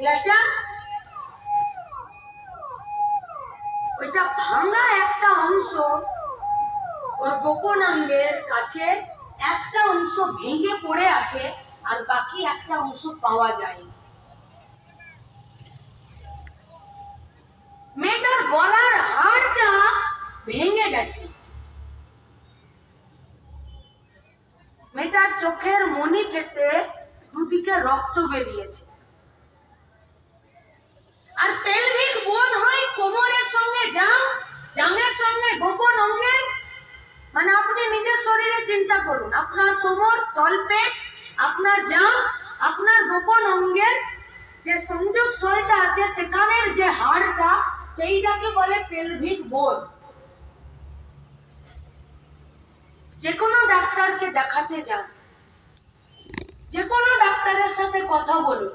লেচা ওইটা ভাঙা একটা অংশ, ওর গোপনাঙ্গের কাছে একটা অংশ ভেঙে পড়ে আছে, আর বাকি একটা অংশ পাওয়া যায়। মেয়েটার গলার হাড়টা ভেঙে গেছে, মেয়েটার চোখের মনি কেটে দুদিকে রক্ত বেরিয়েছে। আর পেলভিক বোন হয় কোমরের সঙ্গে জাম, জামের সঙ্গে গোপন অঙ্গের, মানে আপনি নিজের শরীরে চিন্তা করুন, আপনার কোমর, তলপেট, আপনার জাম, আপনার গোপন অঙ্গের যে সংযোগ স্থলটা আছে সেখানের যে হাড়টা, সেইটাকে বলে পেলভিক বোন। যে কোনো ডাক্তারকে দেখাতে যান, যে কোনো ডাক্তারের সাথে কথা বলুন,